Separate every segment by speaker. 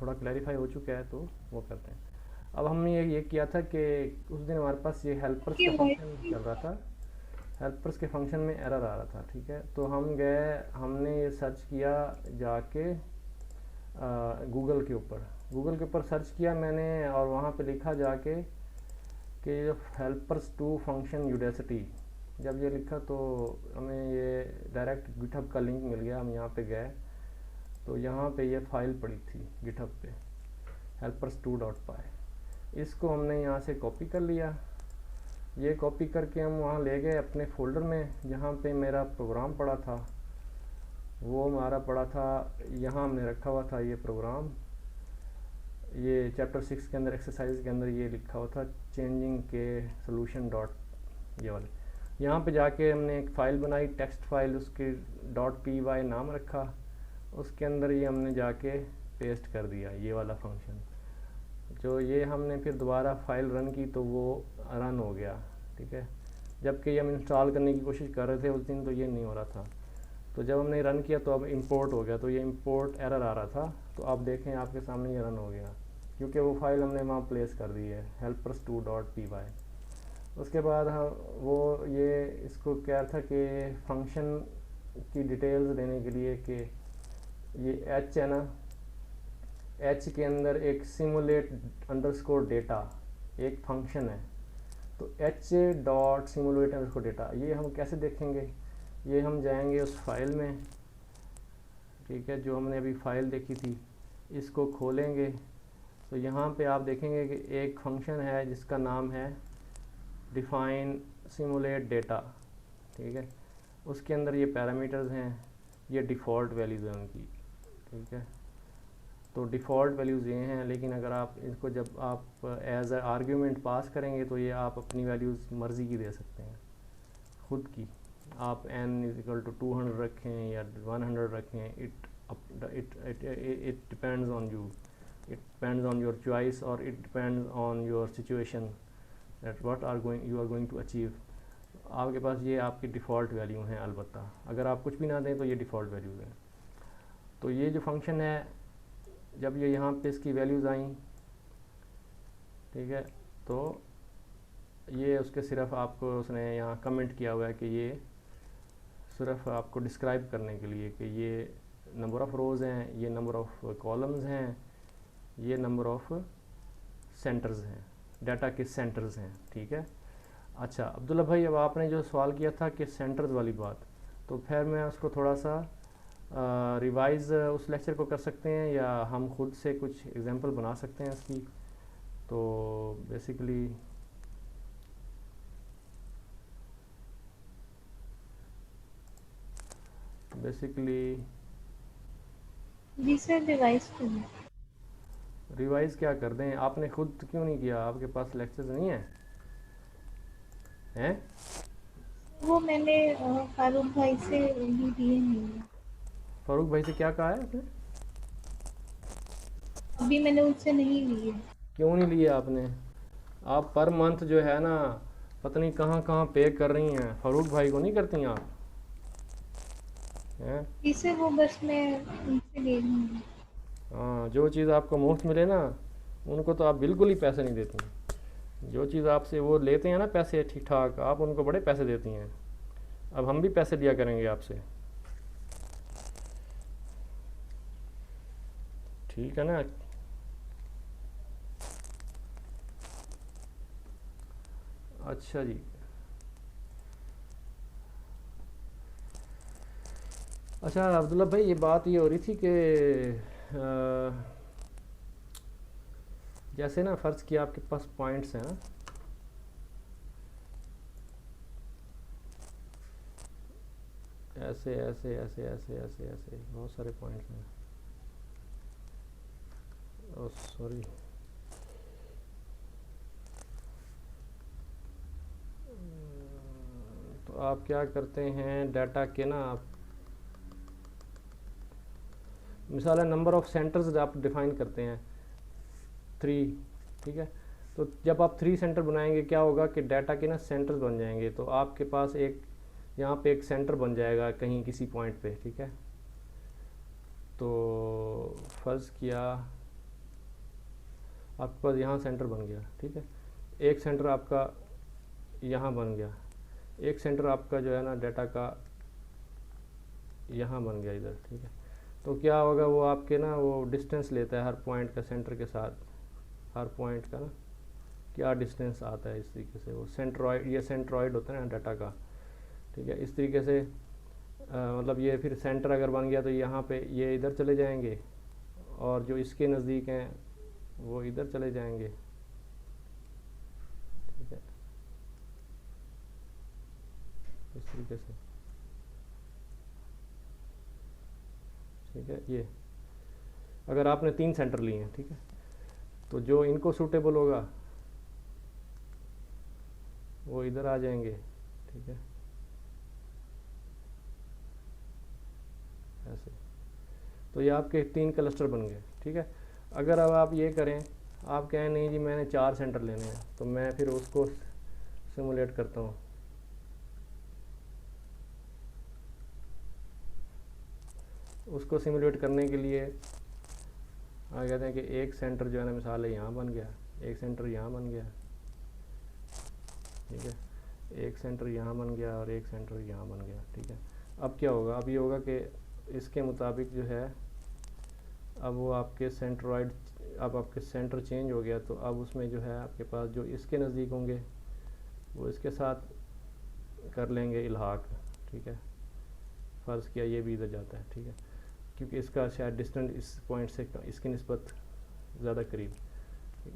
Speaker 1: थोड़ा क्लैरिफाई हो चुका है तो वो करते हैं। अब हमने ये किया था कि उस दिन हमारे पास ये हेल्पर्स
Speaker 2: की
Speaker 1: का
Speaker 2: वॉइस
Speaker 1: फंक्शन चल रहा था। हेल्पर्स के फंक्शन में एरर आ रहा था, ठीक है। तो हम गए, हमने ये सर्च किया जाके गूगल के ऊपर सर्च किया मैंने, और वहाँ पे लिखा जाके कि हेल्पर्स टू फंक्शन यूडेसिटी। जब ये लिखा तो हमें ये डायरेक्ट गिटहब का लिंक मिल गया। हम यहाँ पे गए तो यहाँ पे ये फाइल पड़ी थी गिटहब पे, helpers2.py। इसको हमने यहाँ से कॉपी कर लिया। ये कॉपी करके हम वहाँ ले गए अपने फोल्डर में जहाँ पे मेरा प्रोग्राम पड़ा था। वो हमारा पड़ा था यहाँ, हमने रखा हुआ था ये प्रोग्राम। ये चैप्टर 6 के अंदर एक्सरसाइज के अंदर ये लिखा हुआ था चेंजिंग के सोल्यूशन डॉट, ये वाले। यहाँ पे जाके हमने एक फ़ाइल बनाई, टेक्स्ट फाइल, उसकी .py नाम रखा। उसके अंदर ये हमने जाके पेस्ट कर दिया ये वाला फंक्शन। जो ये हमने फिर दोबारा फाइल रन की तो वो रन हो गया, ठीक है। जबकि हम इंस्टॉल करने की कोशिश कर रहे थे उस दिन तो ये नहीं हो रहा था। तो जब हमने रन किया तो अब इंपोर्ट हो गया, तो ये इंपोर्ट एरर आ रहा था। तो आप देखें आपके सामने ये रन हो गया क्योंकि वो फाइल हमने वहाँ प्लेस कर दी है helpers2.py। उसके बाद हम वो ये इसको क्या था कि फंक्शन की डिटेल्स देने के लिए कि ये एच है ना, एच के अंदर एक सिमुलेट अंडरस्कोर डेटा एक फंक्शन है। तो H dot simulate underscore data ये हम कैसे देखेंगे? ये हम जाएंगे उस फाइल में, ठीक है, जो हमने अभी फ़ाइल देखी थी, इसको खोलेंगे। तो यहाँ पे आप देखेंगे कि एक फंक्शन है जिसका नाम है डिफाइन सिमुलेट डेटा, ठीक है। उसके अंदर ये पैरामीटर्स हैं, ये डिफ़ॉल्ट वैल्यूज़ हैं उनकी, ठीक है। तो डिफ़ॉल्ट वैल्यूज़ ये हैं, लेकिन अगर आप इसको जब आप एज ए आर्ग्यूमेंट पास करेंगे तो ये आप अपनी वैल्यूज़ मर्ज़ी की दे सकते हैं, खुद की। आप n=200 रखें या 100 रखें, it depends on you, it depends on your choice, और it depends on your situation that what you are going to achieve. आपके पास ये आपकी डिफ़ॉल्ट वैल्यू हैं। अलबत्ता अगर आप कुछ भी ना दें तो ये डिफ़ॉल्ट वैल्यूज़ हैं। तो ये जो फंक्शन है, जब ये यहाँ पे इसकी वैल्यूज़ आई, ठीक है, तो ये उसके सिर्फ आपको उसने यहाँ कमेंट किया हुआ है कि ये सिर्फ आपको डिस्क्राइब करने के लिए कि ये नंबर ऑफ़ रोज़ हैं, ये नंबर ऑफ़ कॉलम्स हैं, ये नंबर ऑफ़ सेंटर्स हैं, डाटा के सेंटर्स हैं, ठीक है। अच्छा अब्दुल्ला भाई, अब आपने जो सवाल किया था कि सेंटर्स वाली बात, तो फिर मैं उसको थोड़ा सा रिवाइज़ उस लेक्चर को कर सकते हैं या हम खुद से कुछ एग्जांपल बना सकते हैं इसकी। तो बेसिकली
Speaker 2: जी सर, रिवाइज करना।
Speaker 1: रिवाइज़ क्या कर दें? आपने खुद क्यों नहीं किया? आपके पास लेक्चर्स नहीं है हैं?
Speaker 2: वो मैंने फारूक भाई से ही दिए हैं।
Speaker 1: फ़ारूक भाई से क्या कहा है आपने?
Speaker 2: अभी मैंने उनसे नहीं लिए।
Speaker 1: क्यों नहीं लिए आपने? आप पर मंथ जो है ना, पता नहीं कहाँ कहाँ पे कर रही हैं, फ़ारूक भाई को नहीं करती आप हैं?
Speaker 2: इसे वो बस मैं उनसे ले लूँगी।
Speaker 1: हाँ, जो चीज़ आपको मुफ्त मिले ना, उनको तो आप बिल्कुल ही पैसे नहीं देती। जो चीज़ आपसे वो लेते हैं ना पैसे ठीक ठाक, आप उनको बड़े पैसे देती हैं। अब हम भी पैसे दिया करेंगे आपसे, ठीक है ना। अच्छा जी, अच्छा अब्दुल्ला भाई, ये बात ये हो रही थी कि जैसे ना फ़र्ज़ किया आपके पास पॉइंट्स हैं ना, ऐसे ऐसे ऐसे ऐसे ऐसे ऐसे बहुत सारे पॉइंट्स हैं। ओह सॉरी, तो आप क्या करते हैं डाटा के ना, आप मिसाल है नंबर ऑफ़ सेंटर्स आप डिफ़ाइन करते हैं 3, ठीक है। तो जब आप 3 सेंटर बनाएंगे क्या होगा कि डाटा के ना सेंटर्स बन जाएंगे। तो आपके पास एक यहाँ पे एक सेंटर बन जाएगा कहीं किसी पॉइंट पे, ठीक है। तो फ़र्ज़ किया आपके पास यहाँ सेंटर बन गया, ठीक है। एक सेंटर आपका यहाँ बन गया, एक सेंटर आपका जो है ना डाटा का यहाँ बन गया इधर, ठीक है। तो क्या होगा, वो आपके ना वो डिस्टेंस लेता है हर पॉइंट का सेंटर के साथ, हर पॉइंट का ना क्या डिस्टेंस आता है, इस तरीके से वो सेंट्रॉइड, ये सेंट्रॉइड होता है ना डाटा का, ठीक है। इस तरीके से मतलब ये फिर सेंटर अगर बन गया तो यहाँ पे ये इधर चले जाएंगे और जो इसके नज़दीक हैं वो इधर चले जाएंगे, ठीक है, इस तरीके से, ठीक है। ये अगर आपने 3 सेंटर लिए हैं, ठीक है, तो जो इनको सूटेबल होगा वो इधर आ जाएंगे, ठीक है, ऐसे। तो ये आपके 3 क्लस्टर बन गए, ठीक है। अगर अब आप ये करें, आप कहें नहीं जी मैंने 4 सेंटर लेने हैं, तो मैं फिर उसको सिमुलेट करता हूँ। उसको सिमुलेट करने के लिए कहते हैं कि एक सेंटर जो है ना मिसाल है यहाँ बन गया, एक सेंटर यहाँ बन गया, ठीक है, एक सेंटर यहाँ बन गया और एक सेंटर यहाँ बन गया, ठीक है। अब क्या होगा, अब ये होगा कि इसके मुताबिक जो है अब वो आपके सेंट्रॉइड, अब आपके सेंटर चेंज हो गया, तो अब उसमें जो है आपके पास जो इसके नज़दीक होंगे वो इसके साथ कर लेंगे इल्हाक, ठीक है। फ़र्ज़ किया ये भी इधर जाता है, ठीक है, क्योंकि इसका शायद डिस्टेंस इस पॉइंट से इसकी निस्बत ज़्यादा करीब,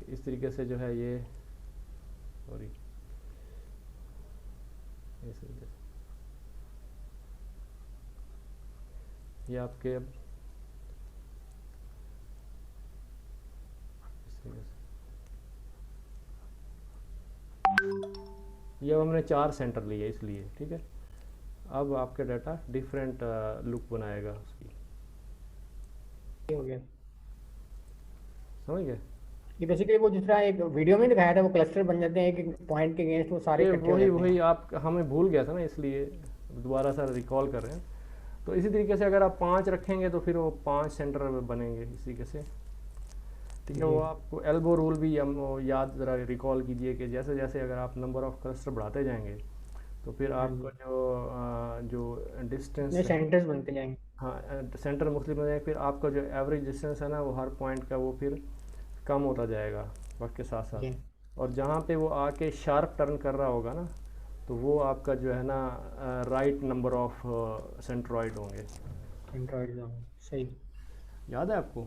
Speaker 1: इस तरीके से जो है ये, सॉरी, इस तरीके से ये आपके अब इस तरीके से ये अब हमने 4 सेंटर लिए इसलिए, ठीक है। अब आपका डाटा डिफरेंट लुक बनाएगा उसकी,
Speaker 3: हो गया।
Speaker 1: समझ गए।
Speaker 3: ये बेसिकली वो जिस तरह एक वीडियो में दिखाया था, वो क्लस्टर बन जाते हैं एक पॉइंट के अगेंस्ट, वो सारे
Speaker 1: ये
Speaker 3: इकट्ठे हो
Speaker 1: वही
Speaker 3: जाते हैं।
Speaker 1: वही आप हमें भूल गया था ना, इसलिए दोबारा सर रिकॉल कर रहे हैं। तो इसी तरीके से अगर आप 5 रखेंगे तो फिर वो 5 सेंटर बनेंगे इस तरीके से, ठीक है। वो आपको एल्बो रूल भी हम याद ज़रा रिकॉल कीजिए कि जैसे जैसे अगर आप नंबर ऑफ़ क्लस्टर बढ़ाते जाएंगे तो फिर आपका जो डिस्टेंस है,
Speaker 3: सेंटर्स बनते जाएंगे।
Speaker 1: हाँ, सेंटर मुख्तलिफ बन जाएंगे, फिर आपका जो एवरेज डिस्टेंस है ना वो हर पॉइंट का वो फिर कम होता जाएगा वक्त के साथ साथ। और जहाँ पे वो आके शार्प टर्न कर रहा होगा ना, तो वो आपका जो है ना राइट नंबर ऑफ सेंट्रॉइड होंगे।
Speaker 3: सेंट्रॉइड सही,
Speaker 1: याद है आपको?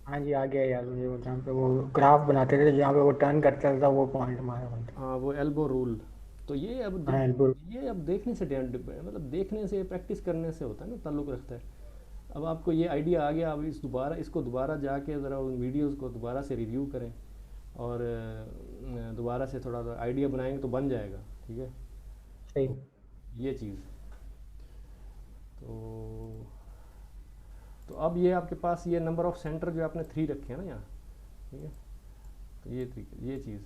Speaker 3: हाँ जी आ गया यार मुझे, वो जहाँ पे वो ग्राफ बनाते थे जहाँ पे वो टर्न करता था, वो पॉइंट हमारा बनता।
Speaker 1: हाँ, वो एल्बो रूल। तो ये अब
Speaker 3: हाँ एल्बो।
Speaker 1: ये अब देखने से मतलब देखने से, प्रैक्टिस करने से होता है ना, ताल्लुक़ रखता है। अब आपको ये आइडिया आ गया, अब इसको दोबारा जाके ज़रा उन वीडियोज़ को दोबारा से रिव्यू करें और दोबारा से थोड़ा सा आइडिया बनाएंगे तो बन जाएगा, ठीक है।
Speaker 3: सही।
Speaker 1: ये चीज़ तो अब ये आपके पास ये नंबर ऑफ़ सेंटर जो आपने 3 रखे हैं ना यहाँ, ठीक है। तो ये चीज़,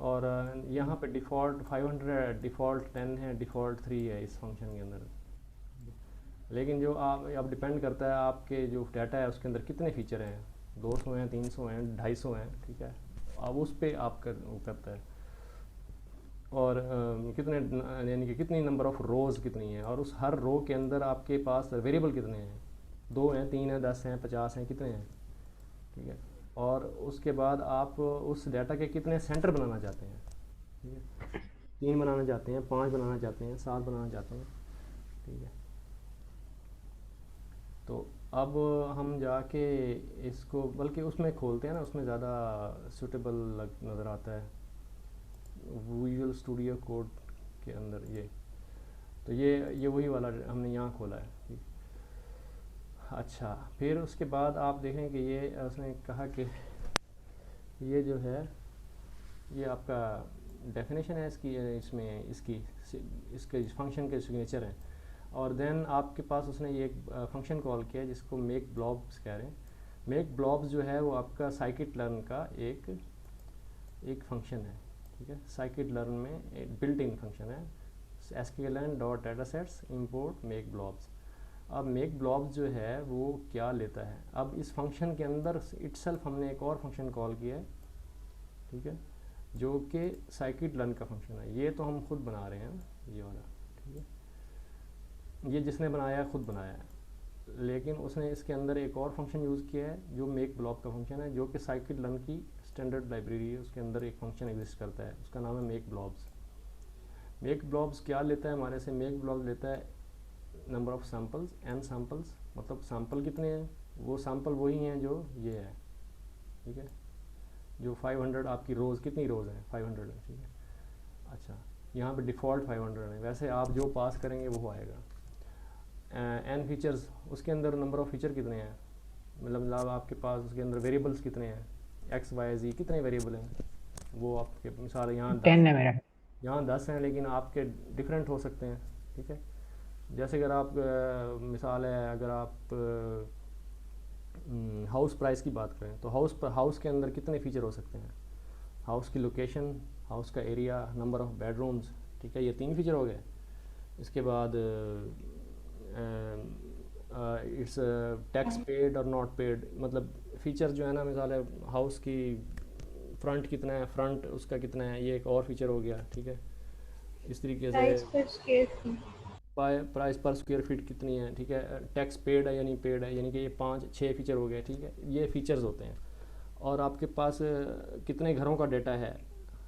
Speaker 1: और यहाँ पे डिफ़ॉल्ट 500 डिफ़ॉल्ट 10 है, डिफ़ॉल्ट 3 है इस फंक्शन के अंदर। लेकिन जो आप अब डिपेंड करता है आपके जो डाटा है उसके अंदर कितने फ़ीचर हैं, 200 हैं, 300 हैं, 250 हैं, ठीक है। अब उस पर आप वो करता है, और कितने, यानी कि कितनी नंबर ऑफ़ रोज़ कितनी है, और उस हर रो के अंदर आपके पास वेरिएबल कितने हैं, 2 हैं, 3 हैं, 10 हैं, 50 हैं, कितने हैं, ठीक है। और उसके बाद आप उस डाटा के कितने सेंटर बनाना चाहते हैं, ठीक है। 3 बनाना चाहते हैं, 5 बनाना चाहते हैं, 7 बनाना चाहते हैं, ठीक है। तो अब हम जाके इसको बल्कि उसमें खोलते हैं ना, उसमें ज़्यादा सूटेबल नज़र आता है विजुअल स्टूडियो कोड के अंदर। ये तो ये वही वाला हमने यहाँ खोला है, ठीक। अच्छा, फिर उसके बाद आप देखें कि ये उसने कहा कि ये जो है ये आपका डेफिनेशन है इसकी, इसमें इसके फंक्शन के सिग्नेचर हैं। और देन आपके पास उसने ये एक फंक्शन कॉल किया जिसको मेक ब्लॉब्स कह रहे हैं। मेक ब्लॉब्स जो है वो आपका साइकिट लर्न का एक फंक्शन है, ठीक है। साइकिट लर्न में एक बिल्ट इन फंक्शन है, sklearn.datasets import make blobs। अब मेक ब्लॉब्स जो है वो क्या लेता है, अब इस फंक्शन के अंदर इटसेल्फ हमने एक और फंक्शन कॉल किया है, ठीक है, जो कि साइकिट लर्न का फंक्शन है। ये तो हम खुद बना रहे हैं, ये वाला, ठीक है, ये जिसने बनाया है खुद बनाया है, लेकिन उसने इसके अंदर एक और फंक्शन यूज़ किया है जो मेक ब्लॉब का फंक्शन है, जो कि साइकिट लर्न की स्टैंडर्ड लाइब्रेरी है, उसके अंदर एक फंक्शन एग्जिस्ट करता है, उसका नाम है मेक ब्लॉब्स। मेक ब्लॉब्स क्या लेता है हमारे से, मेक ब्लॉब्स लेता है number of samples, n samples, मतलब सैम्पल कितने हैं, वो सैम्पल वही हैं जो ये है, ठीक है, जो 500 आपकी रोज़, कितनी रोज़ हैं 500 है, ठीक है। अच्छा, यहाँ पे डिफ़ॉल्ट 500 है, वैसे आप जो पास करेंगे वो आएगा। एन फीचर्स, उसके अंदर नंबर ऑफ़ फीचर कितने हैं, मतलब आपके पास उसके अंदर वेरिएबल्स कितने हैं, एक्स वाई जी कितने वेरिएबल हैं, वो आपके मिसाल यहाँ
Speaker 3: 10
Speaker 1: 10,
Speaker 3: है मेरा।
Speaker 1: यहाँ 10 हैं, लेकिन आपके डिफरेंट हो सकते हैं, ठीक है। जैसे अगर आप मिसाल है, अगर आप हाउस प्राइस की बात करें तो हाउस के अंदर कितने फ़ीचर हो सकते हैं, हाउस की लोकेशन, हाउस का एरिया, नंबर ऑफ़ बेडरूम्स, ठीक है, ये 3 फीचर हो गए। इसके बाद इट्स टैक्स पेड और नॉट पेड, मतलब फ़ीचर जो है ना, मिसाल है हाउस की फ्रंट कितना है, फ्रंट उसका कितना है, ये एक और फीचर हो गया, ठीक है। इस तरीके से
Speaker 2: प्राइस पर स्क्वायर फीट,
Speaker 1: प्राइस पर स्क्वायर फीट कितनी है, ठीक है, टैक्स पेड है या नहीं पेड है, यानी कि ये 5-6 फीचर हो गए, ठीक है, ये फीचर्स होते हैं। और आपके पास कितने घरों का डाटा है,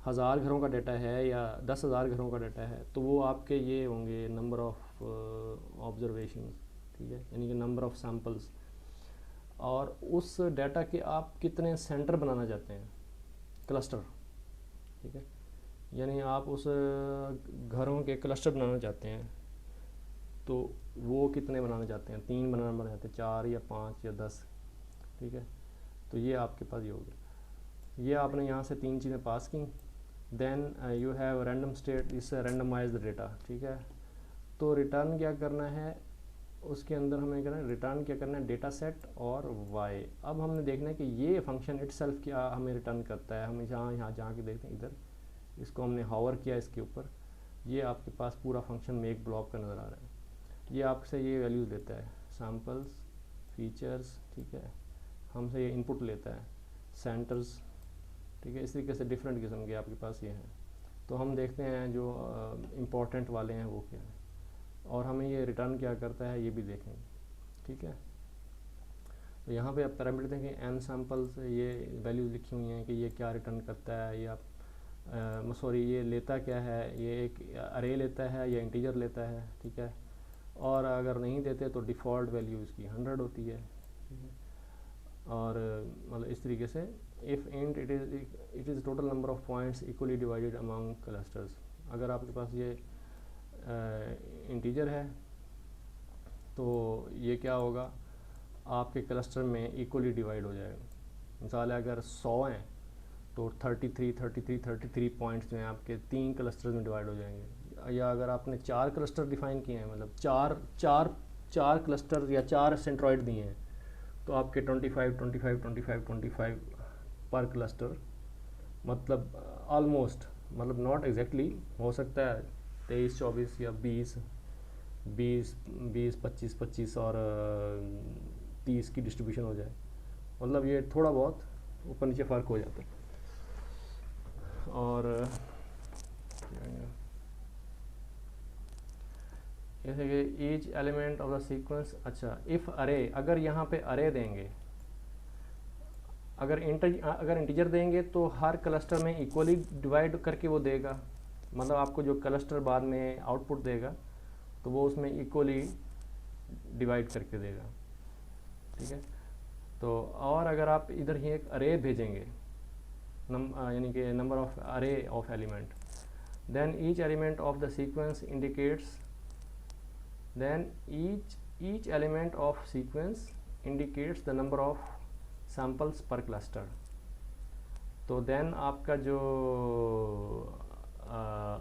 Speaker 1: 1000 घरों का डाटा है या 10,000 घरों का डाटा है, तो वो आपके ये होंगे नंबर ऑफ़ ऑब्जर्वेशन, ठीक है, यानी कि नंबर ऑफ़ सैम्पल्स। और उस डाटा के आप कितने सेंटर बनाना चाहते हैं, क्लस्टर, ठीक है, यानी आप उस घरों के क्लस्टर बनाना चाहते हैं, तो वो कितने बनाना चाहते हैं, 3 बनाना चाहते हैं, 4 या 5 या 10, ठीक है। तो ये आपके पास ये हो गया, ये आपने यहाँ से 3 चीज़ें पास की। Then you have random state, इससे रैंडमाइज द डेटा, ठीक है। तो रिटर्न क्या करना है, उसके अंदर हमें करना है, रिटर्न क्या करना है, डेटा सेट और वाई। अब हमने देखना है कि ये फंक्शन इटसेल्फ क्या हमें रिटर्न करता है। हमें यहाँ के देखते हैं, इधर इसको हमने हावर किया इसके ऊपर, ये आपके पास पूरा फंक्शन मेक ब्लॉक का नज़र आ रहा है। ये आपसे ये वैल्यूज़ लेता है, सैम्पल्स, फीचर्स, ठीक है, हमसे ये इनपुट लेता है, सेंटर्स, ठीक है, इस तरीके से डिफरेंट किस्म के आपके पास ये हैं। तो हम देखते हैं जो इम्पोर्टेंट वाले हैं वो क्या है, और हमें ये रिटर्न क्या करता है ये भी देखेंगे, ठीक है। तो यहाँ पे आप पैरामीटर देखें, एन सैम्पल्स, ये वैल्यूज़ लिखी हुई हैं कि ये क्या रिटर्न करता है, ये आप सॉरी ये लेता क्या है, ये एक अरे लेता है या इंटीजर लेता है, ठीक है। और अगर नहीं देते तो डिफ़ॉल्ट वैल्यू इसकी 100 होती है, ठीक है। और मतलब इस तरीके से if int it is total number of points equally divided among clusters, अगर आपके पास ये इंटीजर है तो ये क्या होगा, आपके क्लस्टर में इक्वली डिवाइड हो जाएगा। मिसाल है अगर 100 हैं तो 33 पॉइंट्स जो हैं आपके 3 क्लस्टर्स में डिवाइड हो जाएंगे। या अगर आपने 4 क्लस्टर डिफ़ाइन किए हैं, मतलब चार क्लस्टर या 4 सेंट्रॉइड दिए हैं, तो आपके 25 पर क्लस्टर, मतलब ऑलमोस्ट, मतलब नॉट एग्जैक्टली, हो सकता है 23-24 या 20 25 और 30 की डिस्ट्रीब्यूशन हो जाए, मतलब ये थोड़ा बहुत ऊपर नीचे फ़र्क हो जाता है। और जैसे कि each element of the sequence, अच्छा इफ़ अरे, अगर यहाँ पे अरे देंगे, अगर इंटीजर देंगे तो हर क्लस्टर में इक्वली डिवाइड करके वो देगा, मतलब आपको जो क्लस्टर बाद में आउटपुट देगा तो वो उसमें इक्वली डिवाइड करके देगा, ठीक है। तो और अगर आप इधर ही एक अरे भेजेंगे, यानी कि number of array of element, then each element of the sequence indicates, then each element of sequence indicates the number of samples per cluster। तो देन आपका जो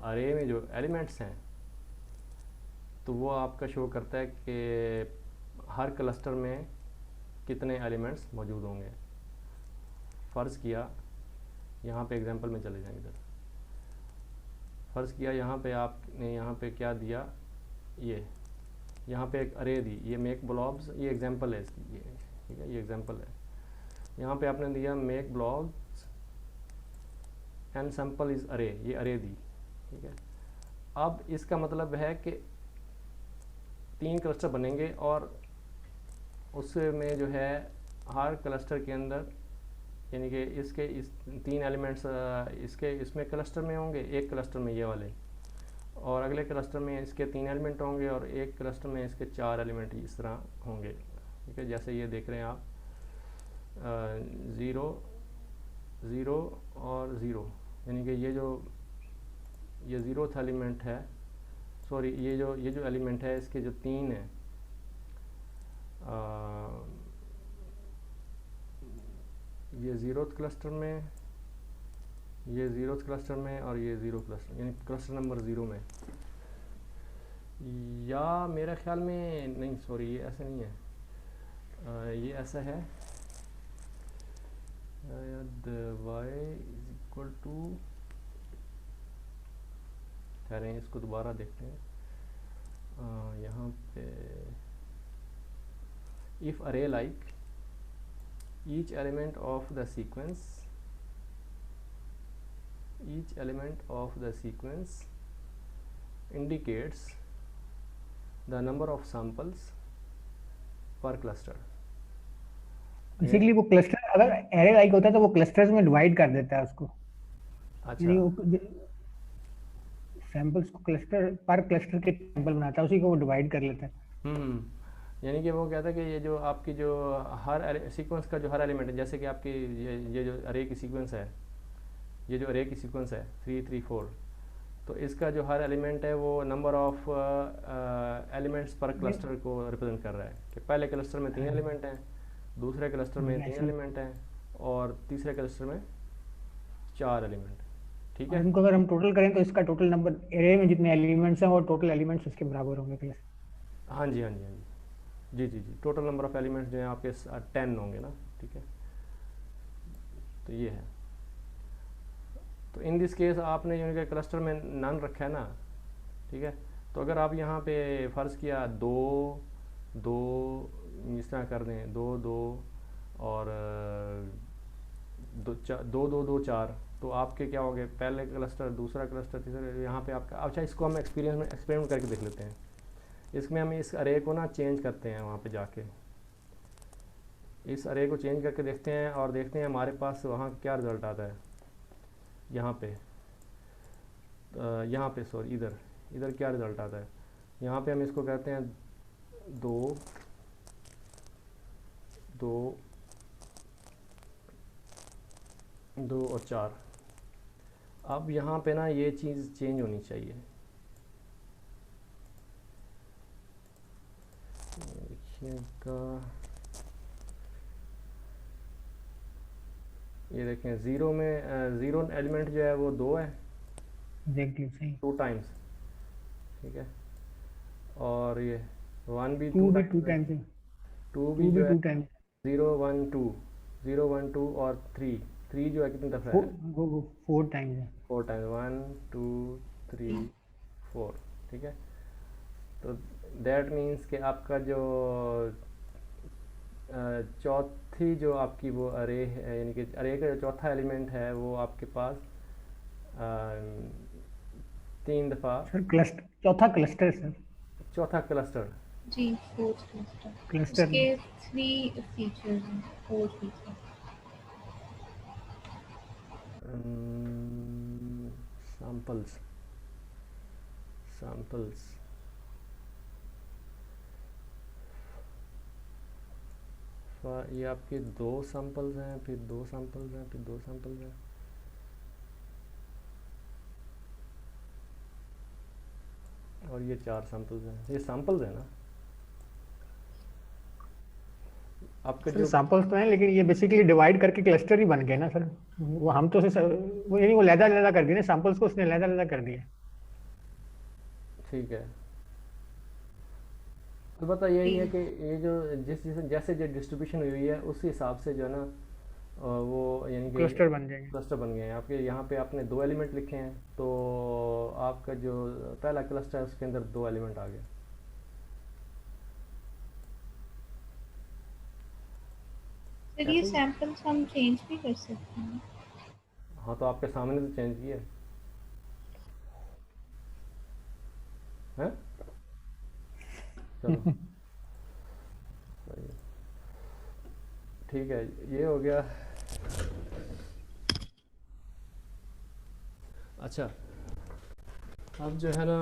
Speaker 1: अरे में जो एलिमेंट्स हैं तो वो आपका शो करता है कि हर क्लस्टर में कितने एलिमेंट्स मौजूद होंगे। फ़र्ज़ किया यहाँ पे एग्जांपल में चले जाएंगे, इधर फ़र्ज़ किया यहाँ पे आपने यहाँ पे क्या दिया, ये यहाँ पे एक अरे दी, ये मेक ब्लॉब्स, ये एग्जांपल है इसकी, ये ठीक है, ये एग्जांपल है। यहाँ पे आपने दिया make blobs and sample is अरे, ये अरे दी, ठीक है। अब इसका मतलब है कि 3 क्लस्टर बनेंगे और उसमें जो है हर क्लस्टर के अंदर, यानी कि इसके इस 3 एलिमेंट्स इसमें क्लस्टर में होंगे, एक क्लस्टर में ये वाले, और अगले क्लस्टर में इसके 3 एलिमेंट होंगे, और एक क्लस्टर में इसके 4 एलिमेंट इस तरह होंगे, ठीक है। जैसे ये देख रहे हैं आप, 0 0 और 0, यानी कि ये 0th एलिमेंट है, सॉरी ये जो एलिमेंट है इसके जो 3 है, ये 0th क्लस्टर में, ये 0th क्लस्टर में, और ये 0 क्लस्टर, यानी क्लस्टर नंबर 0 में, या मेरा ख्याल में नहीं, सॉरी ये ऐसा नहीं है, ये ऐसा है, y इज इक्वल टू, ठहरें इसको दोबारा देखते हैं। यहाँ पे इफ अरे like each element of the sequence indicates the number of samples per cluster।
Speaker 3: Basically वो क्लस्टर अगर एरे लाइक होता है तो वो क्लस्टर्स में डिवाइड कर देता है उसको,
Speaker 1: अच्छा,
Speaker 3: सैंपल्स को क्लस्टर पर क्लस्टर के सैंपल बनाता है, उसी को वो डिवाइड कर लेता है।
Speaker 1: यानी कि वो कहता है कि ये जो आपकी जो हर सीक्वेंस का जो हर एलिमेंट है, जैसे कि आपकी ये जो अरे की सीक्वेंस है, ये जो अरे की सीक्वेंस है 3 3 4, तो इसका जो हर एलिमेंट है वो नंबर ऑफ एलिमेंट्स पर क्लस्टर को रिप्रेजेंट कर रहा है, कि पहले क्लस्टर में 3 एलिमेंट हैं, दूसरे क्लस्टर में 3 एलिमेंट हैं, और तीसरे क्लस्टर में 4 एलिमेंट, ठीक है।
Speaker 3: उनको अगर हम टोटल करें तो इसका टोटल नंबर एरे में जितने एलिमेंट्स हैं वो टोटल एलिमेंट्स उसके बराबर होंगे क्लास।
Speaker 1: हाँ जी, हाँ जी, हाँ जी, जी जी, टोटल नंबर ऑफ एलिमेंट्स जो हैं आपके 10 होंगे ना, ठीक है। तो ये है, तो इन दिस केस आपने यूनिट के क्लस्टर में नन रखा है ना, ठीक है। तो अगर आप यहाँ पे फ़र्ज़ किया 2 2 इस तरह कर दें, 2 2 और 2 2 2 4, तो आपके क्या हो गए, पहले क्लस्टर, दूसरा क्लस्टर, तीसरा, यहाँ पे आपका। अच्छा, इसको हम एक्सपेरिमेंट करके देख लेते हैं। इसमें हम इस अरे को ना चेंज करते हैं, वहाँ पे जाके इस अरे को चेंज करके देखते हैं और देखते हैं हमारे पास वहाँ क्या रिज़ल्ट आता है। यहाँ पे सॉरी, इधर क्या रिज़ल्ट आता है। यहाँ पे हम इसको कहते हैं 2 2 2 और 4। अब यहाँ पे ना ये चीज़ चेंज होनी चाहिए, देखिएगा, ये देखें 0 में 0 एलिमेंट जो है वो 2 है,
Speaker 3: एग्जैक्टली सही,
Speaker 1: 2 टाइम्स, ठीक है। और ये 1 भी
Speaker 3: 2
Speaker 1: 2
Speaker 3: भी 2
Speaker 1: टाइम्स है,
Speaker 3: टाइम्स है,
Speaker 1: 2 भी जो है
Speaker 3: 2 टाइम्स
Speaker 1: 0 1 2 0 1 2 और 3 जो है कितनी दफ़ा है,
Speaker 3: वो 4 टाइम्स है,
Speaker 1: 4 टाइम्स, 1 2 3 4, ठीक है। तो दैट मीन्स कि आपका जो चौथी जो आपकी वो अरे है, यानी कि अरे का जो चौथा एलिमेंट है वो आपके पास 3 दफ़ा,
Speaker 3: सर क्लस्टर, चौथा क्लस्टर सर,
Speaker 1: चौथा क्लस्टर
Speaker 2: जी, 4th क्लस्टर,
Speaker 3: क्लस्टर
Speaker 2: उसके 3 फीचर्स हैं, 4 फीचर।
Speaker 1: सैम्पल्स ये आपके 2 सैम्पल्स हैं, फिर 2 सैम्पल्स हैं, फिर 2 सैम्पल्स हैं, और ये 4 सैम्पल्स हैं। ये सैम्पल्स हैं ना आपका जो
Speaker 3: सैंपल्स तो हैं, लेकिन ये बेसिकली डिवाइड करके क्लस्टर ही बन गए ना सर। वो हम तो वो यानी वो लैदा कर दिया ना, सैंपल्स को उसने लैदा कर दिया।
Speaker 1: ठीक है, अलबत्ता यही है कि ये जो जैसे जो डिस्ट्रीब्यूशन हुई है उस हिसाब से जो है ना वो यानी कि
Speaker 3: क्लस्टर बन जाएंगे,
Speaker 1: क्लस्टर बन गए हैं आपके। यहाँ पे आपने 2 एलिमेंट लिखे हैं, तो आपका जो पहला क्लस्टर है उसके अंदर 2 एलिमेंट आ गए,
Speaker 2: फिर ये
Speaker 1: ऐसे ही।
Speaker 2: सैंपल्स हम चेंज भी कर सकते हैं।
Speaker 1: हाँ तो आपके सामने तो चेंज किया है। चलो सही है। ठीक है, ये हो गया। अच्छा, अब जो है ना,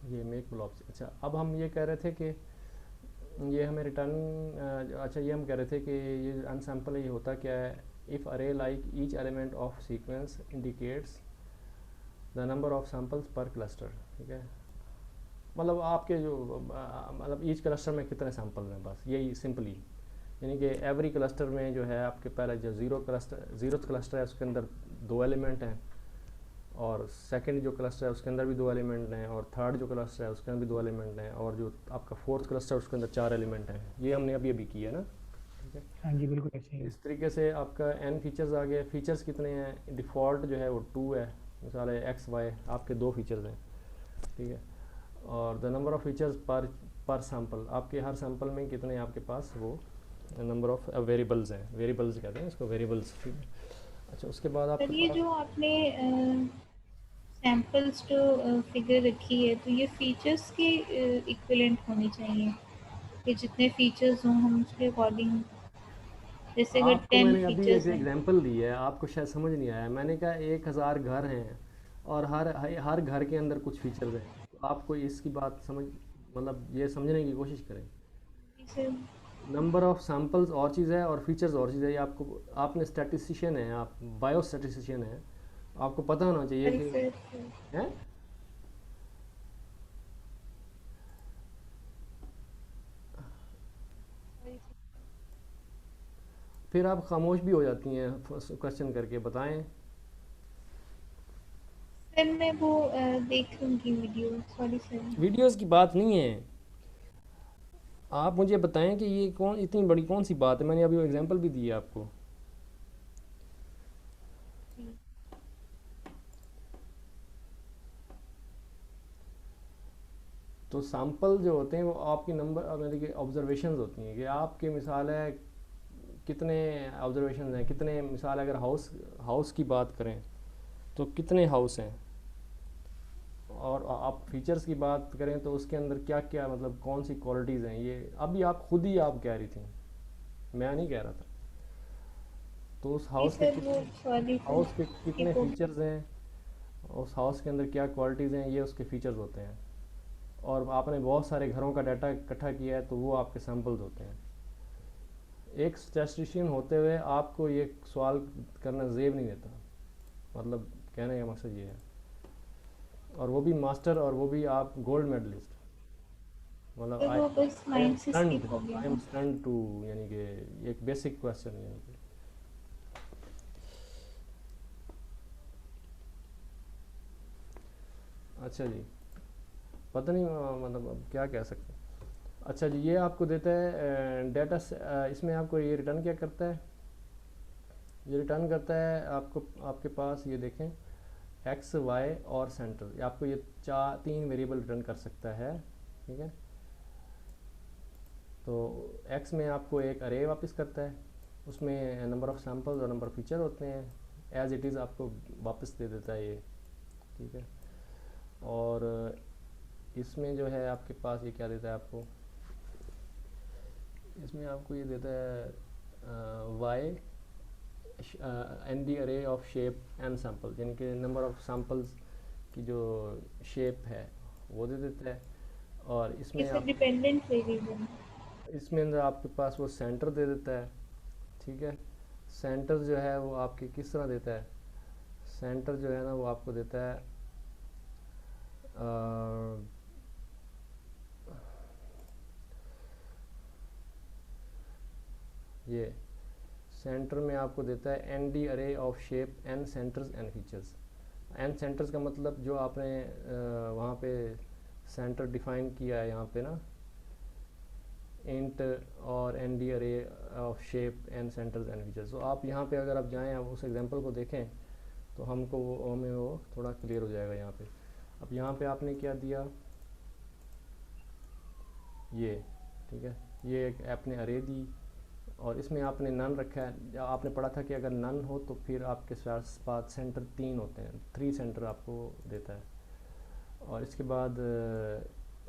Speaker 1: ये मेक ब्लॉक्स। अच्छा, अब हम ये कह रहे थे कि ये हमें रिटर्न, अच्छा ये हम कह रहे थे कि ये अनसैम्पल ये होता क्या है। इफ़ अरे like each element of sequence indicates the number of samples पर क्लस्टर। ठीक है, मतलब आपके जो मतलब ईच क्लस्टर में कितने सैम्पल हैं, बस यही सिंपली। यानी कि एवरी क्लस्टर में जो है आपके पहले जो ज़ीरो क्लस्टर है उसके अंदर 2 एलिमेंट हैं, और सेकंड जो क्लस्टर है उसके अंदर भी 2 एलिमेंट हैं, और थर्ड जो क्लस्टर है उसके अंदर भी 2 एलिमेंट हैं, और जो आपका फोर्थ क्लस्टर है उसके अंदर 4 एलिमेंट हैं। ये हमने अभी अभी किया ना। ठीक है,
Speaker 3: हाँ जी बिल्कुल ऐसे ही है।
Speaker 1: इस तरीके से आपका n फीचर्स आ गए। फीचर्स कितने हैं, डिफ़ॉल्ट जो है वो 2 है। मिसाल है एक्स वाई आपके 2 फीचर्स हैं। ठीक है, और द नंबर ऑफ़ फीचर्स पर सैम्पल, आपके हर सैम्पल में कितने आपके पास वो नंबर ऑफ़ वेरिएबल्स हैं। वेरिएबल्स कहते हैं इसको, वेरिएबल्स। ठीक है, अच्छा उसके बाद
Speaker 2: सर
Speaker 1: आपके
Speaker 2: ये
Speaker 1: पास
Speaker 2: जो आपने सैंपल्स जो फिगर रखी है, तो ये फीचर्स के इक्विवेलेंट होनी चाहिए कि जितने फीचर्स हों हम उसके अकॉर्डिंग, जैसे अगर
Speaker 1: आपको
Speaker 2: 10
Speaker 1: मैंने अभी एक
Speaker 2: फीचर्स हैं।
Speaker 1: एग्जांपल दी है, आपको शायद समझ नहीं आया। मैंने कहा 1000 घर हैं और हर घर के अंदर कुछ फीचर्स हैं। तो आपको इसकी बात समझ, मतलब ये समझने की कोशिश करें।
Speaker 2: जैसे
Speaker 1: नंबर ऑफ सैम्पल्स और चीज़ है और फीचर्स और चीज़ है। ये आपको, आपने स्टैटिस्टिशियन है, आप बायो स्टैटिस्टिशियन है, आपको पता होना चाहिए
Speaker 2: सॉरी
Speaker 1: कि
Speaker 2: सर,
Speaker 1: है। फिर आप खामोश भी हो जाती हैं क्वेश्चन करके, बताएं।
Speaker 2: सर मैं वो देख लूँगी वीडियो, सॉरी सर।
Speaker 1: वीडियोस की बात नहीं है, आप मुझे बताएं कि ये कौन इतनी बड़ी कौन सी बात है। मैंने अभी वो एग्जांपल भी दी है आपको। तो सैंपल जो होते हैं वो आपकी नंबर मतलब कि ऑब्जर्वेशंस होती हैं कि आपके मिसाल है कितने ऑब्जर्वेशंस हैं, कितने मिसाल अगर हाउस हाउस की बात करें तो कितने हाउस हैं, और आप फीचर्स की बात करें तो उसके अंदर क्या क्या मतलब कौन सी क्वालिटीज़ हैं। ये अभी आप खुद ही आप कह रही थी, मैं नहीं कह रहा था। तो उस
Speaker 2: जी
Speaker 1: हाउस के
Speaker 2: सर, वो
Speaker 1: कितने,
Speaker 2: सॉरी सर
Speaker 1: हाउस के
Speaker 2: कि
Speaker 1: कितने
Speaker 2: वो
Speaker 1: फीचर्स हैं, उस हाउस के अंदर क्या क्वालिटीज़ हैं, ये उसके फीचर्स होते हैं। और आपने बहुत सारे घरों का डाटा इकट्ठा किया है तो वो आपके सैम्पल्स होते हैं। एक स्टैटिस्टिशियन होते हुए आपको ये सवाल करना जेब नहीं देता, मतलब कहने का मकसद ये है। और वो भी मास्टर, और वो भी आप गोल्ड मेडलिस्ट। मतलब
Speaker 2: तो वो बस
Speaker 1: आई एम
Speaker 2: माइंड से
Speaker 1: स्टन्ड,
Speaker 2: स्किप हो गया
Speaker 1: आई एम
Speaker 2: है।
Speaker 1: स्टन्ड टू, यानी कि एक बेसिक क्वेश्चन यानी कि। अच्छा जी, पता नहीं मतलब अब क्या कह सकते हैं। अच्छा जी, ये आपको देता है डाटा, इसमें आपको ये रिटर्न क्या करता है, ये रिटर्न करता है आपको, आपके पास ये देखें एक्स वाई और सेंटर, आपको ये 3 वेरिएबल रिटर्न कर सकता है। ठीक है, तो एक्स में आपको एक अरे वापस करता है, उसमें नंबर ऑफ़ सैम्पल्स और नंबर फीचर होते हैं, एज इट इज़ आपको वापस दे देता है ये। ठीक है, और इसमें जो है आपके पास ये क्या देता है आपको, इसमें आपको ये देता है Y N d array of shape N sample, यानी कि नंबर ऑफ़ सैम्पल्स की जो शेप है वो दे देता है। और
Speaker 2: ये
Speaker 1: इसमें
Speaker 2: सर
Speaker 1: आप,
Speaker 2: डिपेंडेंट वेरिएबल।
Speaker 1: इसमें अंदर आपके पास वो सेंटर दे देता है। ठीक है, सेंटर जो है वो आपके किस तरह देता है, सेंटर जो है ना वो आपको देता है अ, ये सेंटर में आपको देता है n d array of shape n centers n features. N centers का मतलब जो आपने वहाँ पे सेंटर डिफाइन किया है यहाँ पे ना, इंट और n d array of shape n centers n features. तो आप यहाँ पे अगर आप जाएँ, आप उस एग्जांपल को देखें तो हमको वो हमें वो थोड़ा क्लियर हो जाएगा यहाँ पे। अब यहाँ पे आपने क्या दिया, ये ठीक है, ये एक आपने अरे दी और इसमें आपने नन रखा है। आपने पढ़ा था कि अगर नन हो तो फिर आपके पास सेंटर 3 होते हैं, 3 सेंटर आपको देता है। और इसके बाद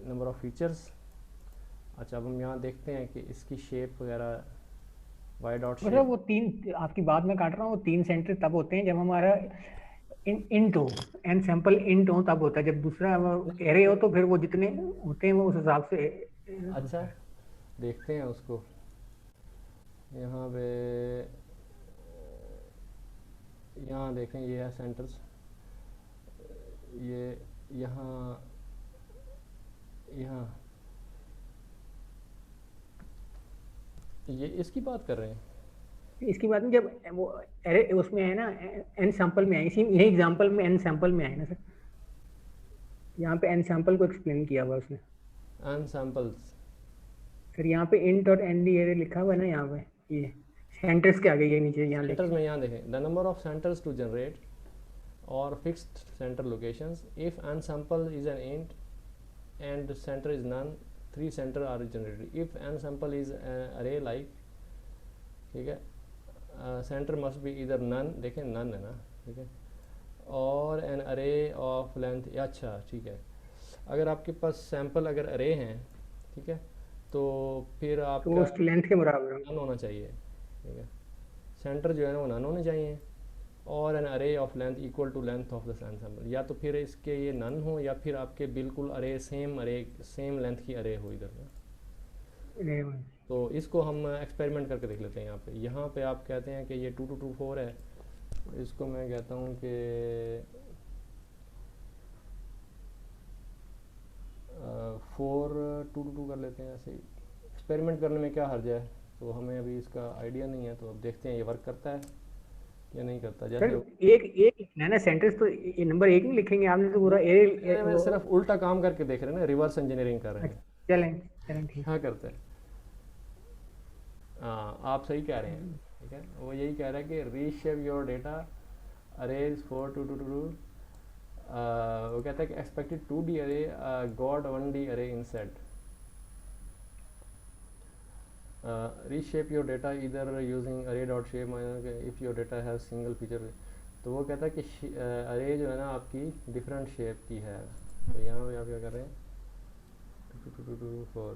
Speaker 1: नंबर ऑफ़ फीचर्स। अच्छा, अब हम यहाँ देखते हैं कि इसकी शेप वगैरह, वाई डॉट
Speaker 3: मतलब
Speaker 1: शेप।
Speaker 3: वो तीन, आपकी बात मैं काट रहा हूँ, वो तीन सेंटर तब होते हैं जब हमारा इंट हो, एन सैंपल इंट हो तब होता है। जब दूसरा एरे हो तो फिर वो जितने होते हैं वो उस हिसाब से
Speaker 1: अच्छा,
Speaker 3: होता है।
Speaker 1: देखते हैं उसको। यहाँ पे यहाँ देखें, ये है सेंटर्स, ये यहाँ यहाँ ये इसकी बात कर रहे हैं।
Speaker 3: इसकी बात में जब वो एरे उसमें है ना, एन सैंपल में है, इसी यही एग्जांपल में एन सैंपल में है ना सर, यहाँ पे एन सैंपल को एक्सप्लेन किया हुआ उसने
Speaker 1: एन सैम्पल्स,
Speaker 3: सर। यहाँ पे इंट और एन डी एरे लिखा हुआ है ना, यहाँ पे ये सेंटर्स के आगे ये नीचे यहाँ
Speaker 1: सेंटर्स
Speaker 3: लिखे।
Speaker 1: में यहाँ देखें, the number of centres to generate और fixed centre locations if an sample is an int and center is none, 3 center are generated. If n sample is array like, ठीक है, सेंटर मस्ट बी इधर none, देखें none है ना, ठीक है, और एन अरे ऑफ लेंथ। अच्छा ठीक है, अगर आपके पास सैंपल अगर अरे हैं, ठीक है, तो फिर
Speaker 3: तो
Speaker 1: आपका
Speaker 3: वो उसकी लेंथ के बराबर है।
Speaker 1: नन होना चाहिए, ठीक है, सेंटर जो है ना वो नन होने चाहिए, और n array of length equal to length of the sample. या तो फिर इसके ये नन हो या फिर आपके बिल्कुल अरे सेम लेंथ की अरे हो इधर ना। तो इसको हम एक्सपेरिमेंट करके देख लेते हैं। यहाँ पे आप कहते हैं कि ये 2 2 2 4 है, इसको मैं कहता हूँ कि 4 2 2 2 कर लेते हैं। ऐसे ही एक्सपेरिमेंट करने में क्या हर्ज है, तो हमें अभी इसका आइडिया नहीं है, तो अब देखते हैं ये वर्क करता है या नहीं करता।
Speaker 3: सर
Speaker 1: जैसे
Speaker 3: एक एक लिखना है ना सेंटर्स, तो ये नंबर एक नहीं लिखेंगे आपने, तो पूरा एरे
Speaker 1: मैं सिर्फ उल्टा काम करके देख रहे हैं ना, रिवर्स इंजीनियरिंग कर रहे हैं।
Speaker 3: चलें चलें ठीक।
Speaker 1: क्या करते हैं, हाँ आप सही कह रहे हैं, ठीक है, वो यही कह रहा है कि रीशेप योर डेटा अरेज 4 2 2 2 2। वो कहता है कि एक्सपेक्टेड 2D अरे गॉड 1D अरे इंसेट। रीशेप योर डेटा इधर यूजिंग अरे dot shape if your data has single feature. तो वो कहता है कि अरे जो है ना आपकी डिफरेंट शेप की है। तो यहाँ पे आप क्या कर रहे हैं, 2 2 2 2 4,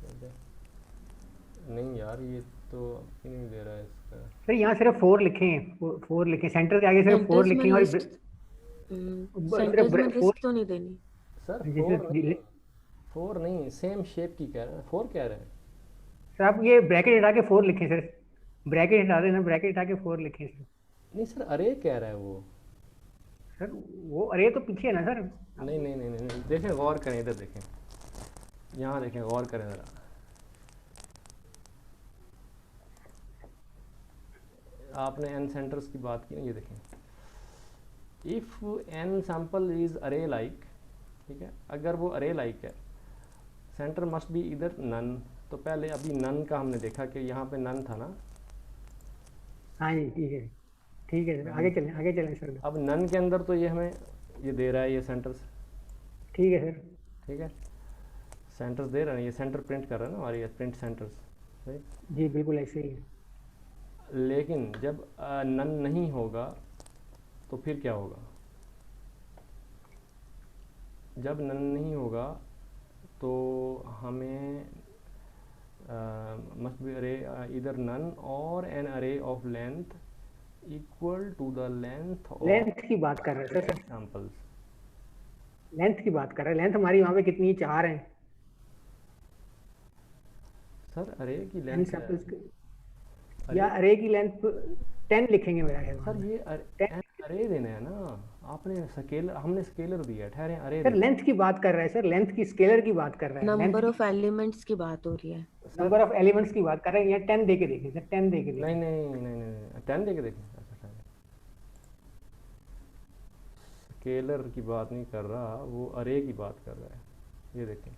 Speaker 1: ठीक है, नहीं यार ये तो आपकी नहीं दे रहा है इसका।
Speaker 3: सर यहाँ सिर्फ 4 लिखें, 4 लिखें, सेंटर के आगे सिर्फ 4
Speaker 4: सेंटर्स में
Speaker 3: लिखें और
Speaker 4: लिस्ट, सेंटर्स में
Speaker 3: फोर
Speaker 4: लिस्ट तो नहीं देनी
Speaker 1: सर
Speaker 3: जैसे
Speaker 1: 4 नहीं, सेम शेप की कह रहे हैं, 4 कह रहे हैं।
Speaker 3: सर आप ये ब्रैकेट हटा के 4 लिखें सर, ब्रैकेट हटा देना, ब्रैकेट हटा के 4 लिखें सर।
Speaker 1: नहीं सर अरे कह रहा है वो।
Speaker 3: सर वो अरे तो पीछे है ना सर।
Speaker 1: नहीं नहीं नहीं नहीं, देखें गौर करें, इधर देखें, यहाँ देखें, गौर करें ज़रा। आपने एन सेंटर्स की बात की ना, ये देखें, इफ़ एन सैंपल इज़ अरे लाइक, ठीक है, अगर वो अरे लाइक है, सेंटर मस्ट बी इधर नन। तो पहले अभी नन का हमने देखा कि यहाँ पे नन था ना।
Speaker 3: हाँ जी ठीक है सर, आगे चलें सर।
Speaker 1: अब नन के अंदर तो ये हमें ये दे रहा है, ये सेंटर्स,
Speaker 3: ठीक है सर,
Speaker 1: ठीक है, सेंटर्स दे रहा है, ये सेंटर प्रिंट कर रहा है ना हमारे, ये प्रिंट सेंटर्स, सही।
Speaker 3: जी बिल्कुल ऐसे ही है।
Speaker 1: लेकिन जब नन नहीं होगा तो फिर क्या होगा, जब नन नहीं होगा तो हमें मस्ट बी अरे इधर नन और n array of length equal to the length
Speaker 3: length की बात कर रहे हैं सर,
Speaker 1: सैंपल्स।
Speaker 3: लेंथ की बात कर रहे हैं। लेंथ हमारी वहाँ पे कितनी, 4 है
Speaker 1: सर अरे की
Speaker 3: एन
Speaker 1: लेंथ
Speaker 3: सैंपल्स या अरे की लेंथ 10 लिखेंगे मेरा ख्याल
Speaker 1: सर,
Speaker 3: में।
Speaker 1: ये अरे देना है ना आपने, स्केलर हमने स्केलर दिया है, ठहरे अरे
Speaker 3: सर लेंथ की बात कर रहे हैं सर, लेंथ की, स्केलर की बात कर रहे हैं,
Speaker 4: नंबर ऑफ एलिमेंट्स की बात हो रही है,
Speaker 3: नंबर ऑफ एलिमेंट्स की बात कर रहे हैं। या 10 दे के देखें सर, 10 दे के देखें।
Speaker 1: नहीं नहीं नहीं नहीं 10 दे के देखें। अच्छा, स्केलर की बात नहीं कर रहा, वो अरे की बात कर रहा है। ये देखें,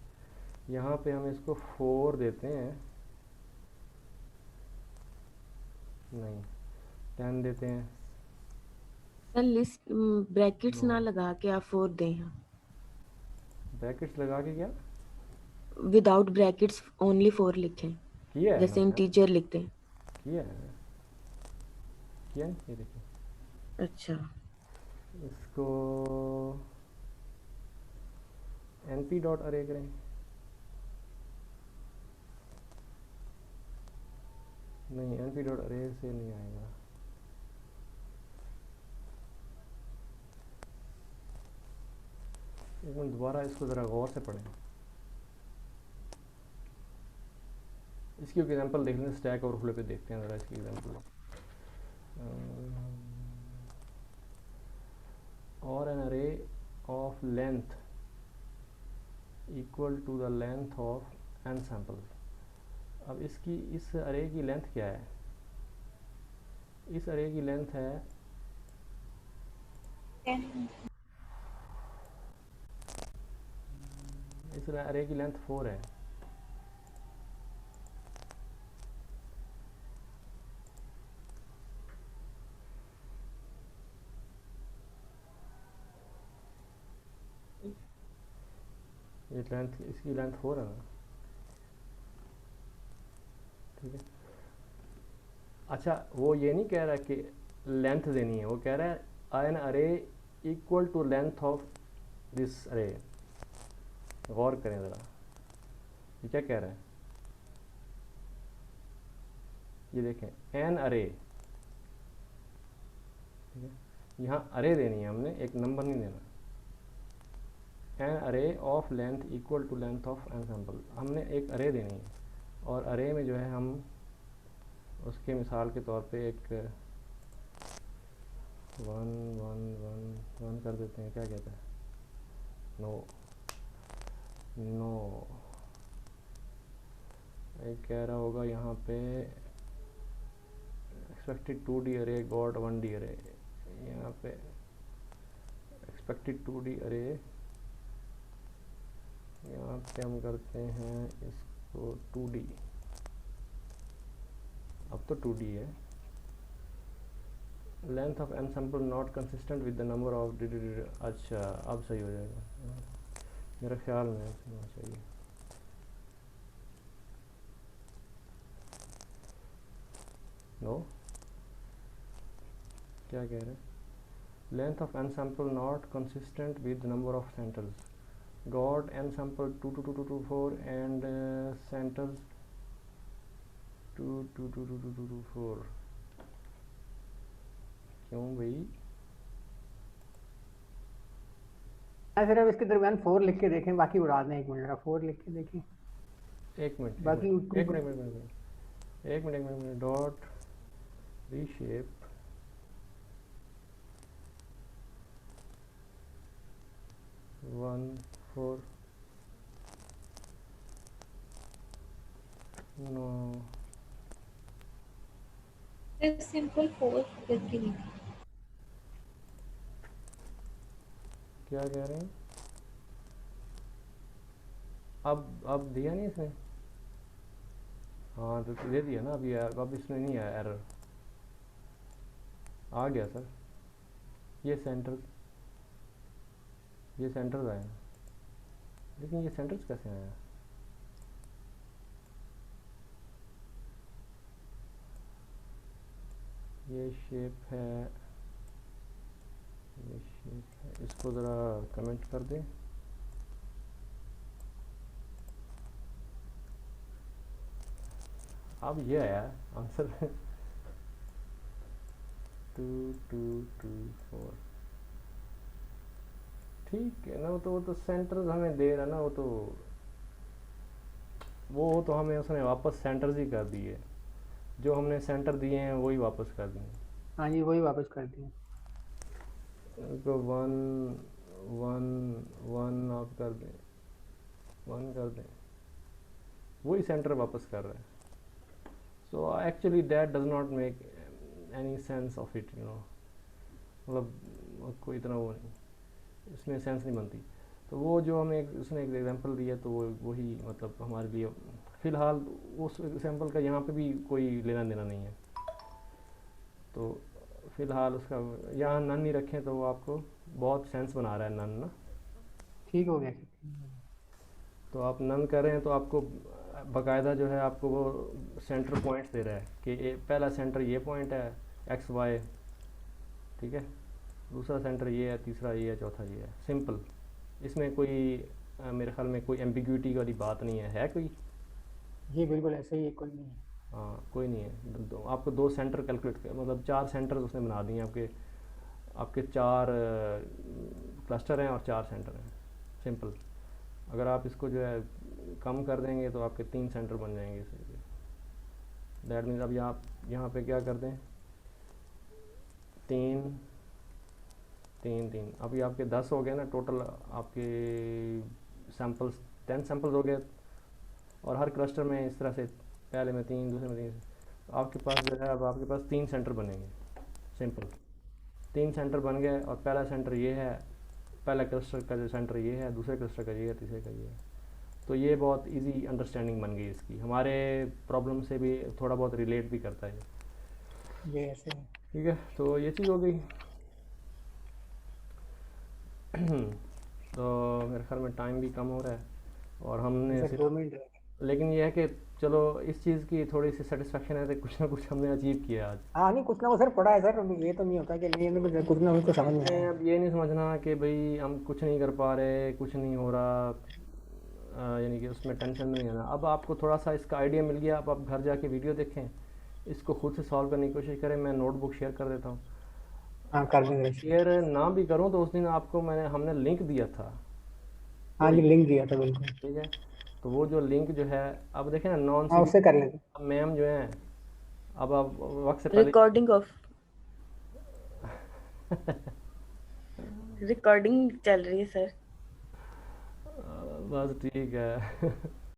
Speaker 1: यहाँ पे हम इसको 4 देते हैं, नहीं 10 देते हैं।
Speaker 4: लिस्ट ब्रैकेट्स ना
Speaker 1: नो,
Speaker 4: लगा के आप 4 दें यहाँ,
Speaker 1: ब्रैकेट्स लगा के क्या
Speaker 4: विदाउट ब्रैकेट्स ओनली 4 लिखें,
Speaker 1: किया है?
Speaker 4: जैसे हम
Speaker 1: मैंने
Speaker 4: टीचर लिखते हैं।
Speaker 1: किया है, किया नहीं, ये देखिए
Speaker 4: अच्छा,
Speaker 1: इसको np डॉट अरे करें, नहीं np डॉट अरे से नहीं आएगा। एक मिनट, दोबारा इसको ज़रा गौर से पढ़ें। इसकी एक एग्जांपल देख लें, स्टैक ओवरफ्लो पे देखते हैं ज़रा इसकी एग्जांपल। और n array of length equal to the length of n sample. अब इसकी, इस अरे की लेंथ क्या है? इस अरे की लेंथ है
Speaker 2: 10
Speaker 1: इस अरे की लेंथ 4 है। ये लेंथ, इसकी लेंथ 4 है ना, ठीक है। अच्छा, वो ये नहीं कह रहा कि लेंथ देनी है, वो कह रहा है n array equal to length of this array. गौर करें ज़रा, ये क्या कह रहा है? ये देखें, एन अरे, ठीक है, यहाँ अरे देनी है हमने, एक नंबर नहीं देना। N array of length equal to length of n sample, हमने एक अरे देनी है। और अरे में जो है हम उसके मिसाल के तौर पे एक 1 1 1 1 कर देते हैं, क्या कहता है? नो नो, एक कह रहा होगा यहाँ पे एक्सपेक्टेड 2D अरे गॉट 1D अरे। यहाँ पे एक्सपेक्टेड 2D अरे, यहाँ पे हम करते हैं इसको 2D। अब तो 2D है। Length of n sample not consistent with the number of D. अच्छा, अब सही हो जाएगा, मेरा ख्याल में ऐसे होना चाहिए। नो, क्या कह रहे हैं? Length of n sample not consistent with number of centers got n sample 2 2 2 2 2 4 and centers 2 2 2 2 2 2 2 4। क्यों भाई?
Speaker 3: सिर्फ इसके दरमियान 4 लिख के देखें, बाकी उड़ा दें। 1 मिनट, 4 लिख के देखें,
Speaker 1: एक मिनट,
Speaker 3: बाकी
Speaker 1: एक minute, dot reshape 1 4 no,
Speaker 2: simple 4 करके लिखिए।
Speaker 1: क्या कह रहे हैं? अब दिया नहीं इसने? हाँ, तो दे दिया ना अभी, अब इसमें नहीं आया एरर, आ गया सर। ये सेंटर्स आए हैं, लेकिन ये सेंटर्स कैसे आया? ये शेप है, ये शेप है, इसको ज़रा कमेंट कर दें। अब ये आया आंसर 2 2 2 4। ठीक है ना, वो तो सेंटर्स हमें दे रहा ना, वो तो हमें उसने वापस सेंटर्स ही कर दिए, जो हमने सेंटर दिए हैं वही वापस कर दिए।
Speaker 3: हाँ जी, वही वापस कर दिए।
Speaker 1: तो 1 1 1 आप कर दें, 1 कर दें, वही सेंटर वापस कर रहा है। So actually that does not make any sense of it, you know, मतलब कोई इतना वो नहीं, इसमें सेंस नहीं बनती। तो वो जो हमें उसने एक एग्जांपल दिया, तो वही मतलब हमारे लिए फ़िलहाल उस एग्जांपल का यहाँ पे भी कोई लेना देना नहीं है। तो फ़िलहाल उसका यहाँ नन नहीं रखें तो वो आपको बहुत सेंस बना रहा है नन ना।
Speaker 3: ठीक हो गया।
Speaker 1: तो आप नन कर रहे हैं तो आपको बाकायदा जो है आपको वो सेंटर पॉइंट्स दे रहा है कि पहला सेंटर ये पॉइंट है एक्स वाई, ठीक है, दूसरा सेंटर ये है, तीसरा ये है, चौथा ये है। सिंपल, इसमें कोई मेरे ख्याल में कोई एम्बिग्यूटी वाली बात नहीं है कोई?
Speaker 3: जी बिल्कुल ऐसे ही है, कोई नहीं है।
Speaker 1: हाँ कोई नहीं है। आपको 2 सेंटर कैलकुलेट कर, मतलब 4 सेंटर उसने बना दिए आपके, आपके 4 क्लस्टर हैं और 4 सेंटर हैं। सिंपल, अगर आप इसको जो है कम कर देंगे तो आपके 3 सेंटर बन जाएंगे इससे। दैट मीन्स अब यहाँ पे क्या कर दें, 3 3 3, अभी आपके 10 हो गए ना टोटल, आपके सैम्पल्स 10 सैम्पल्स हो गए, और हर क्लस्टर में इस तरह से पहले में 3, दूसरे में 3, तो आपके पास जो है अब आपके पास 3 सेंटर बनेंगे। सिंपल, 3 सेंटर बन गए, और पहला सेंटर ये है, पहला क्लस्टर का जो सेंटर ये है, दूसरे क्लस्टर का ये है, तीसरे का ये है। तो ये बहुत इजी अंडरस्टैंडिंग बन गई इसकी, हमारे प्रॉब्लम से भी थोड़ा बहुत रिलेट भी करता है
Speaker 3: ये ऐसे है।
Speaker 1: ठीक है। तो ये चीज़ हो गई। तो मेरे ख्याल में टाइम भी कम हो रहा है, और हमने
Speaker 3: सर 2 मिनट है।
Speaker 1: लेकिन ये है कि चलो इस चीज़ की थोड़ी सी सेटिस्फेक्शन है कि कुछ ना कुछ हमने अचीव किया आज।
Speaker 3: हाँ नहीं, कुछ ना कुछ सर पड़ा है सर, ये तो नहीं होता कि नहीं हमें कुछ ना कुछ तो समझ में
Speaker 1: मैं
Speaker 3: आया।
Speaker 1: अब ये नहीं समझना कि भाई हम कुछ नहीं कर पा रहे, कुछ नहीं हो रहा, यानी कि उसमें टेंशन नहीं है ना। अब आपको थोड़ा सा इसका आइडिया मिल गया, अब आप घर जाके वीडियो देखें, इसको खुद से सॉल्व करने की कोशिश करें। मैं नोटबुक शेयर कर देता हूँ।
Speaker 3: हाँ कर देंगे।
Speaker 1: शेयर ना भी करूँ तो उस दिन आपको हमने लिंक दिया था।
Speaker 3: हाँ जी लिंक दिया था बिल्कुल।
Speaker 1: ठीक है, तो वो जो लिंक जो है, अब देखें ना, नॉन
Speaker 3: हाँ उससे कर लेंगे।
Speaker 1: मैम जो है, अब आप वक्त से पहले
Speaker 4: रिकॉर्डिंग ऑफ रिकॉर्डिंग चल रही है सर।
Speaker 1: बस ठीक है।